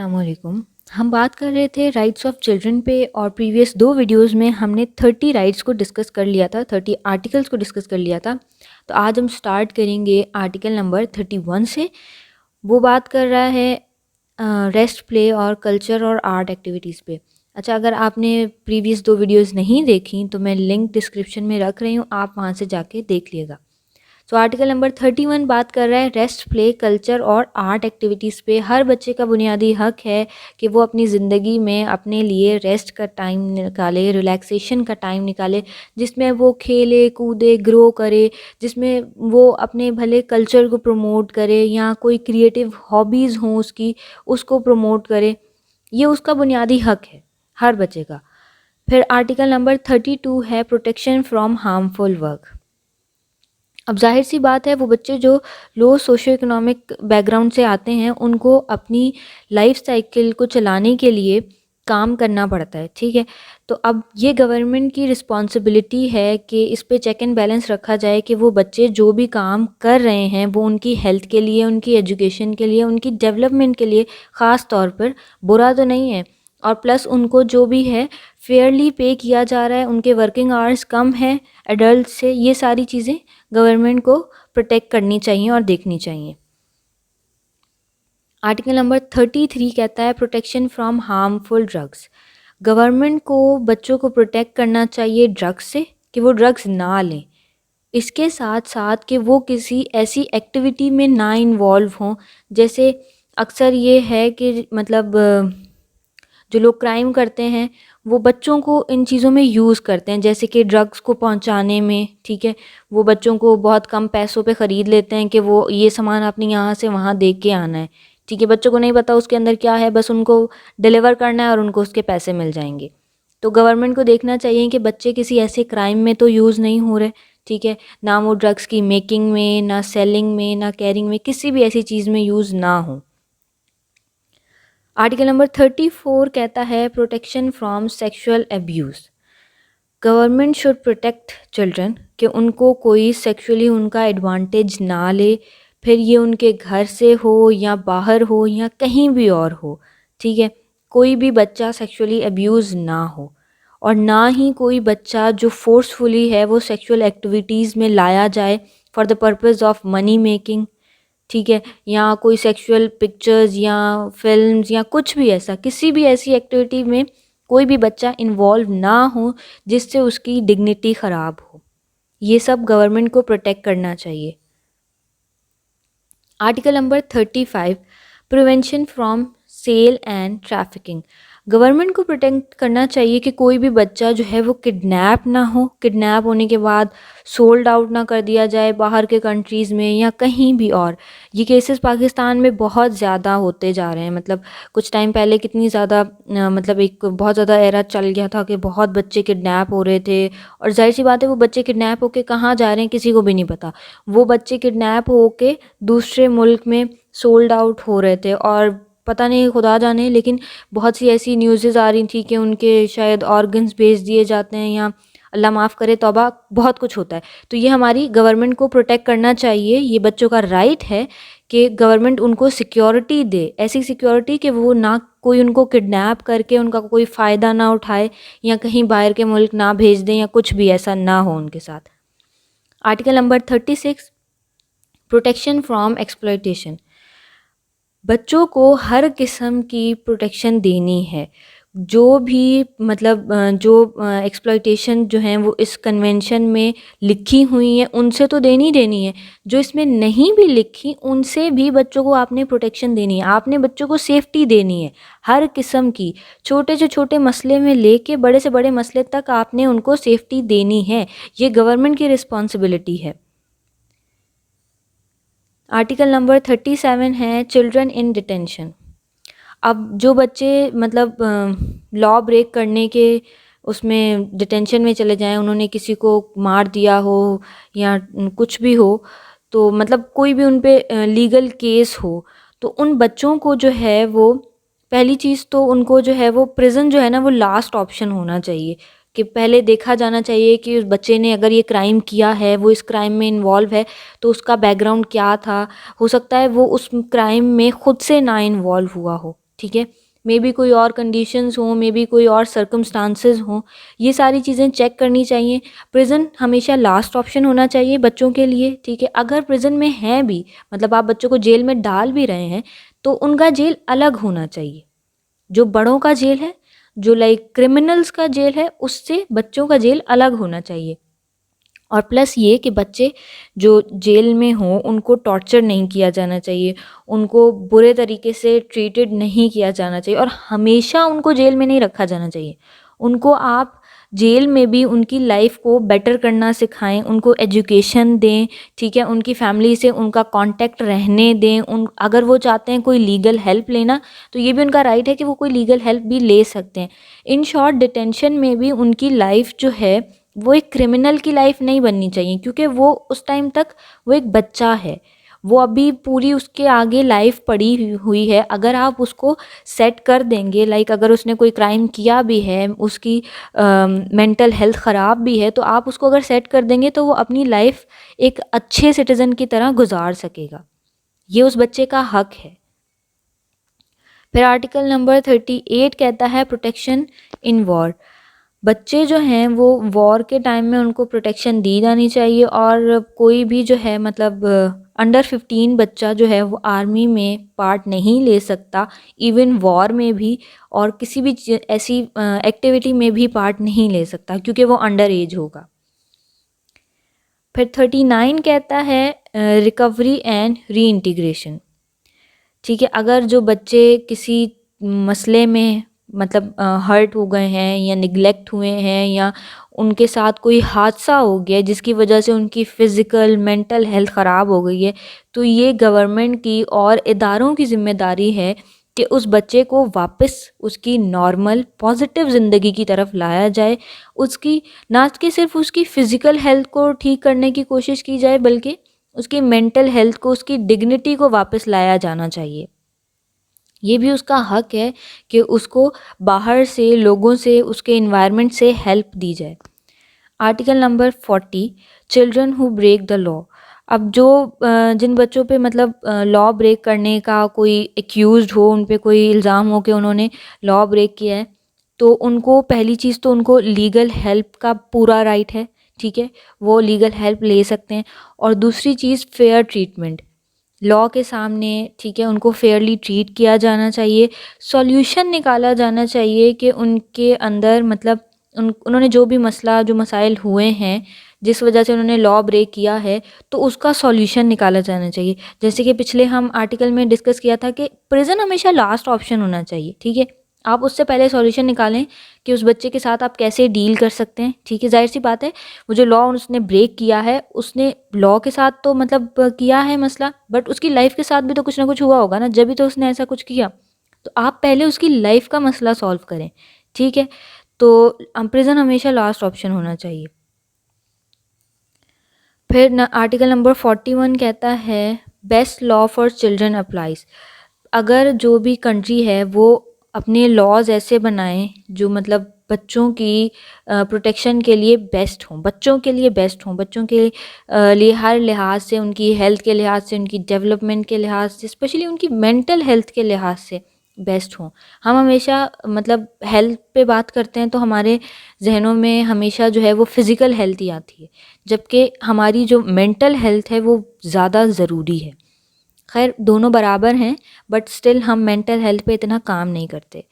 अस्सलामुअलैकुम। हम बात कर रहे थे राइट्स ऑफ चिल्ड्रन पे और प्रीवियस 2 वीडियोस में हमने 30 राइट्स को डिस्कस कर लिया था, 30 आर्टिकल्स को डिस्कस कर लिया था। तो आज हम स्टार्ट करेंगे आर्टिकल नंबर 31 से। वो बात कर रहा है रेस्ट, प्ले और कल्चर और आर्ट एक्टिविटीज़ पे। अच्छा, अगर आपने प्रीवियस 2 वीडियोस नहीं देखी तो मैं लिंक डिस्क्रिप्शन में रख रही हूँ, आप वहाँ से जाके देख लीजिएगा। सो आर्टिकल नंबर 31 बात कर रहा है रेस्ट, प्ले, कल्चर और आर्ट एक्टिविटीज़ पे। हर बच्चे का बुनियादी हक है कि वो अपनी ज़िंदगी में अपने लिए रेस्ट का टाइम निकाले, रिलैक्सेशन का टाइम निकाले, जिसमें वो खेले कूदे, ग्रो करे, जिसमें वो अपने भले कल्चर को प्रमोट करे या कोई क्रिएटिव हॉबीज़ हों उसकी, उसको प्रमोट करे। ये उसका बुनियादी हक है हर बच्चे का। फिर आर्टिकल नंबर 32 है प्रोटेक्शन फ्रॉम हार्मफुल वर्क। अब जाहिर सी बात है वो बच्चे जो लो सोशो इकोनॉमिक बैकग्राउंड से आते हैं उनको अपनी लाइफ साइकिल को चलाने के लिए काम करना पड़ता है, ठीक है। तो अब ये गवर्नमेंट की रिस्पॉन्सिबिलिटी है कि इस पे चेक एंड बैलेंस रखा जाए कि वो बच्चे जो भी काम कर रहे हैं वो उनकी हेल्थ के लिए, उनकी एजुकेशन के लिए, उनकी डेवलपमेंट के लिए ख़ास तौर पर बुरा तो नहीं है, और प्लस उनको जो भी है फेयरली पे किया जा रहा है, उनके वर्किंग आवर्स कम है एडल्ट से। ये सारी चीज़ें गवर्नमेंट को प्रोटेक्ट करनी चाहिए और देखनी चाहिए। आर्टिकल नंबर 33 कहता है protection from harmful drugs. Government को बच्चों को प्रोटेक्ट करना चाहिए ड्रग्स से, कि वो ड्रग्स ना लें। इसके साथ साथ कि वो किसी ऐसी एक्टिविटी में ना इन्वॉल्व हों, जैसे अक्सर ये है कि मतलब जो लोग क्राइम करते हैं वो बच्चों को इन चीज़ों में यूज़ करते हैं, जैसे कि ड्रग्स को पहुंचाने में, ठीक है। वो बच्चों को बहुत कम पैसों पे ख़रीद लेते हैं कि वो ये सामान आपने यहाँ से वहाँ दे के आना है, ठीक है। बच्चों को नहीं पता उसके अंदर क्या है, बस उनको डिलीवर करना है और उनको उसके पैसे मिल जाएंगे। तो गवर्नमेंट को देखना चाहिए कि बच्चे किसी ऐसे क्राइम में तो यूज़ नहीं हो रहे, ठीक है। ना वो ड्रग्स की मेकिंग में, ना सेलिंग में, ना कैरिंग में, किसी भी ऐसी चीज़ में यूज़ ना हो। आर्टिकल नंबर 34 कहता है protection from sexual abuse. Government should protect children कि उनको कोई सेक्सुअली उनका एडवांटेज ना ले, फिर ये उनके घर से हो या बाहर हो या कहीं भी और हो, ठीक है। कोई भी बच्चा सेक्सुअली एब्यूज़ ना हो, और ना ही कोई बच्चा जो फोर्सफुली है वो सेक्सुअल एक्टिविटीज़ में लाया जाए for the purpose of money making, ठीक है। या कोई सेक्सुअल पिक्चर्स या फिल्म्स या कुछ भी ऐसा, किसी भी ऐसी एक्टिविटी में कोई भी बच्चा इन्वॉल्व ना हो जिससे उसकी डिग्निटी ख़राब हो। ये सब गवर्नमेंट को प्रोटेक्ट करना चाहिए। Article number 35 prevention from sale and trafficking. Government को प्रोटेक्ट करना चाहिए कि कोई भी बच्चा जो है वो किडनैप ना हो, किडनैप होने के बाद सोल्ड आउट ना कर दिया जाए बाहर के कंट्रीज़ में या कहीं भी और। ये केसेस पाकिस्तान में बहुत ज़्यादा होते जा रहे हैं। मतलब कुछ टाइम पहले कितनी ज़्यादा मतलब एक बहुत ज़्यादा एरा चल गया था कि बहुत बच्चे किडनैप हो रहे थे, और जाहिर सी बात है वो बच्चे किडनैप होके कहाँ जा रहे हैं किसी को भी नहीं पता। वो बच्चे किडनैप होके दूसरे मुल्क में सोल्ड आउट हो रहे थे, और पता नहीं खुदा जाने, लेकिन बहुत सी ऐसी न्यूज़ेज़ आ रही थी कि उनके शायद ऑर्गन्स बेच दिए जाते हैं या अल्लाह माफ़ करे तौबा, बहुत कुछ होता है। तो ये हमारी गवर्नमेंट को प्रोटेक्ट करना चाहिए। ये बच्चों का राइट है कि गवर्नमेंट उनको सिक्योरिटी दे, ऐसी सिक्योरिटी कि वो ना कोई उनको किडनैप करके उनका कोई फ़ायदा ना उठाए या कहीं बाहर के मुल्क ना भेज दें या कुछ भी ऐसा ना हो उनके साथ। Article number 36 protection from exploitation. बच्चों को हर किस्म की प्रोटेक्शन देनी है। जो भी मतलब जो एक्सप्लॉयटेशन जो हैं वो इस कन्वेंशन में लिखी हुई हैं उनसे तो देनी है। जो इसमें नहीं भी लिखी उनसे भी बच्चों को आपने प्रोटेक्शन देनी है, आपने बच्चों को सेफ्टी देनी है हर किस्म की। छोटे से छोटे मसले में लेके बड़े से बड़े मसले तक आपने उनको सेफ्टी देनी है। ये गवर्नमेंट की रिस्पॉन्सिबिलिटी है। आर्टिकल नंबर 37 है चिल्ड्रन इन डिटेंशन। अब जो बच्चे मतलब लॉ ब्रेक करने के उसमें डिटेंशन में चले जाएं, उन्होंने किसी को मार दिया हो या कुछ भी हो, तो मतलब कोई भी उन पे लीगल केस हो, तो उन बच्चों को जो है वो पहली चीज़ तो उनको जो है वो प्रिज़न जो है ना वो लास्ट ऑप्शन होना चाहिए। कि पहले देखा जाना चाहिए कि उस बच्चे ने अगर ये क्राइम किया है, वो इस क्राइम में इन्वॉल्व है, तो उसका बैकग्राउंड क्या था। हो सकता है वो उस क्राइम में ख़ुद से ना इन्वॉल्व हुआ हो, ठीक है। मे बी कोई और कंडीशंस हों, मे बी कोई और सर्कमस्टांसेस हों, ये सारी चीज़ें चेक करनी चाहिए। प्रिज़न हमेशा लास्ट ऑप्शन होना चाहिए बच्चों के लिए, ठीक है। अगर प्रिज़न में हैं भी, मतलब आप बच्चों को जेल में डाल भी रहे हैं, तो उनका जेल अलग होना चाहिए। जो बड़ों का जेल है, जो लाइक क्रिमिनल्स का जेल है, उससे बच्चों का जेल अलग होना चाहिए। और प्लस ये कि बच्चे जो जेल में हों उनको टॉर्चर नहीं किया जाना चाहिए, उनको बुरे तरीके से ट्रीटेड नहीं किया जाना चाहिए, और हमेशा उनको जेल में नहीं रखा जाना चाहिए। उनको आप जेल में भी उनकी लाइफ को बेटर करना सिखाएं, उनको एजुकेशन दें, ठीक है। उनकी फैमिली से उनका कांटेक्ट रहने दें। अगर वो चाहते हैं कोई लीगल हेल्प लेना, तो ये भी उनका राइट है कि वो कोई लीगल हेल्प भी ले सकते हैं। इन शॉर्ट, डिटेंशन में भी उनकी लाइफ जो है वो एक क्रिमिनल की लाइफ नहीं बननी चाहिए, क्योंकि वो उस टाइम तक वो एक बच्चा है, वो अभी पूरी उसके आगे लाइफ पड़ी हुई है। अगर आप उसको सेट कर देंगे, लाइक अगर उसने कोई क्राइम किया भी है, उसकी मेंटल हेल्थ ख़राब भी है, तो आप उसको अगर सेट कर देंगे तो वो अपनी लाइफ एक अच्छे सिटीज़न की तरह गुजार सकेगा। ये उस बच्चे का हक है। फिर आर्टिकल नंबर 38 कहता है प्रोटेक्शन इन वॉर। बच्चे जो हैं वो वॉर के टाइम में उनको प्रोटेक्शन दी जानी चाहिए, और कोई भी जो है मतलब अंडर 15 बच्चा जो है वो आर्मी में पार्ट नहीं ले सकता, इवन वॉर में भी, और किसी भी ऐसी एक्टिविटी में भी पार्ट नहीं ले सकता, क्योंकि वो अंडर एज होगा। फिर 39 कहता है रिकवरी एंड री इंटीग्रेशन, ठीक है। अगर जो बच्चे किसी मसले में मतलब हर्ट हो गए हैं, या निगलेक्ट हुए हैं, या उनके साथ कोई हादसा हो गया जिसकी वजह से उनकी फ़िज़िकल मेंटल हेल्थ ख़राब हो गई है, तो ये गवर्नमेंट की और इदारों की ज़िम्मेदारी है कि उस बच्चे को वापस उसकी नॉर्मल पॉजिटिव ज़िंदगी की तरफ लाया जाए। उसकी ना कि सिर्फ उसकी फ़िज़िकल हेल्थ को ठीक करने की कोशिश की जाए, बल्कि उसकी मेंटल हेल्थ को, उसकी डिग्निटी को वापस लाया जाना चाहिए। ये भी उसका हक है कि उसको बाहर से, लोगों से, उसके इन्वायरमेंट से हेल्प दी जाए। Article number 40 children who break the law. अब जो जिन बच्चों पे मतलब लॉ ब्रेक करने का कोई एक्यूज्ड हो, उन पे कोई इल्ज़ाम हो कि उन्होंने लॉ ब्रेक किया है, तो उनको पहली चीज़ तो उनको लीगल हेल्प का पूरा राइट है, ठीक है। वो लीगल हेल्प ले सकते हैं। और दूसरी चीज़ फेयर ट्रीटमेंट, लॉ के सामने, ठीक है, उनको फेयरली ट्रीट किया जाना चाहिए। सॉल्यूशन निकाला जाना चाहिए कि उनके अंदर मतलब उन्होंने जो भी मसला, जो मसाइल हुए हैं, जिस वजह से उन्होंने लॉ ब्रेक किया है, तो उसका सॉल्यूशन निकाला जाना चाहिए। जैसे कि पिछले हम आर्टिकल में डिस्कस किया था कि प्रिज़न हमेशा लास्ट ऑप्शन होना चाहिए, ठीक है। आप उससे पहले सॉल्यूशन निकालें कि उस बच्चे के साथ आप कैसे डील कर सकते हैं, ठीक है। ज़ाहिर सी बात है, वो जो लॉ उसने ब्रेक किया है, उसने लॉ के साथ तो मतलब किया है मसला, बट उसकी लाइफ के साथ भी तो कुछ ना कुछ हुआ होगा ना, जब भी तो उसने ऐसा कुछ किया। तो आप पहले उसकी लाइफ का मसला सॉल्व करें, ठीक है। तो प्रिज़न हमेशा लास्ट ऑप्शन होना चाहिए। फिर आर्टिकल नंबर 41 कहता है best law for children applies. अगर जो भी कंट्री है वो अपने लॉज ऐसे बनाएं जो मतलब बच्चों की प्रोटेक्शन के लिए बेस्ट हों, बच्चों के लिए बेस्ट हों, बच्चों के लिए हर लिहाज से, उनकी हेल्थ के लिहाज से, उनकी डेवलपमेंट के लिहाज से, स्पेशली उनकी मेंटल हेल्थ के लिहाज से बेस्ट हों। हम हमेशा मतलब हेल्थ पे बात करते हैं तो हमारे जहनों में हमेशा जो है वो फ़िज़िकल हेल्थ ही आती है, जबकि हमारी जो मेंटल हेल्थ है वो ज़्यादा ज़रूरी है। खैर दोनों बराबर हैं, बट स्टिल हम मेंटल हेल्थ पे इतना काम नहीं करते।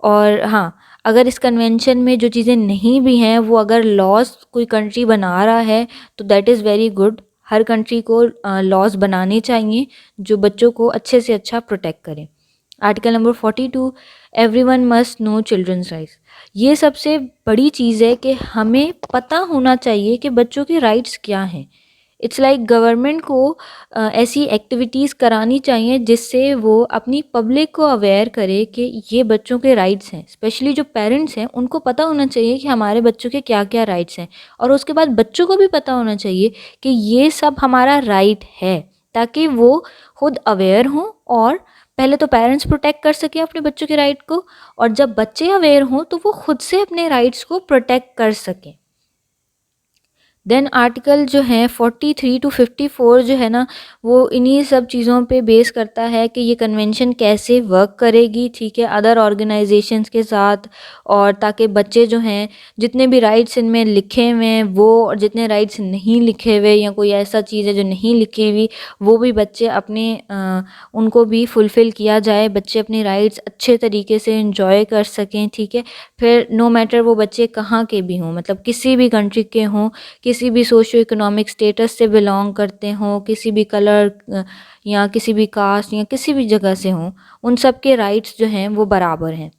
और हाँ, अगर इस कन्वेंशन में जो चीज़ें नहीं भी हैं, वो अगर लॉज कोई कंट्री बना रहा है तो that is very good. Her country को लॉज बनाने चाहिए जो बच्चों को अच्छे से अच्छा प्रोटेक्ट करें। Article number 42 everyone must know childrens rights. ये सबसे बड़ी चीज़ है कि हमें पता होना चाहिए कि बच्चों के राइट्स क्या हैं। इट्स लाइक गवर्नमेंट को ऐसी एक्टिविटीज़ करानी चाहिए जिससे वो अपनी पब्लिक को अवेयर करे कि ये बच्चों के राइट्स हैं। स्पेशली जो पेरेंट्स हैं उनको पता होना चाहिए कि हमारे बच्चों के क्या क्या राइट्स हैं, और उसके बाद बच्चों को भी पता होना चाहिए कि ये सब हमारा राइट है, ताकि वो खुद अवेयर हों, और पहले तो पेरेंट्स प्रोटेक्ट कर सकें अपने बच्चों के राइट को, और जब बच्चे अवेयर हों तो वो खुद से अपने राइट्स को प्रोटेक्ट कर सकें। देन आर्टिकल जो हैं 43 टू 54 जो है ना, वो इन्हीं सब चीज़ों पे बेस करता है कि ये कन्वेंशन कैसे वर्क करेगी, ठीक है, अदर ऑर्गेनाइजेशंस के साथ, और ताकि बच्चे जो हैं जितने भी राइट्स इनमें लिखे हुए हैं वो, और जितने राइट्स नहीं लिखे हुए या कोई ऐसा चीज़ है जो नहीं लिखी हुई, वो भी बच्चे अपने उनको भी फुलफ़िल किया जाए, बच्चे अपने राइट्स अच्छे तरीके से एंजॉय कर सकें, ठीक है। फिर नो मैटर वो बच्चे कहाँ के भी हों, मतलब किसी भी कंट्री के हों, किसी भी सोशो इकोनॉमिक स्टेटस से बिलोंग करते हों, किसी भी कलर या किसी भी कास्ट या किसी भी जगह से हों, उन सब के राइट्स जो हैं वो बराबर हैं।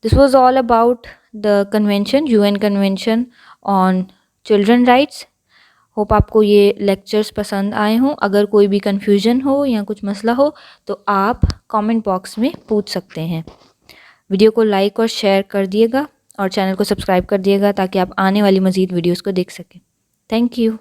This was all about the convention, UN convention on children rights. Hope आपको ये लेक्चर्स पसंद आए हों। अगर कोई भी कन्फ्यूजन हो या कुछ मसला हो तो आप कमेंट बॉक्स में पूछ सकते हैं। वीडियो को लाइक और शेयर कर दिएगा और चैनल को सब्सक्राइब कर दिएगा ताकि आप आने वाली मज़ीद वीडियोस को देख सकें। Thank you.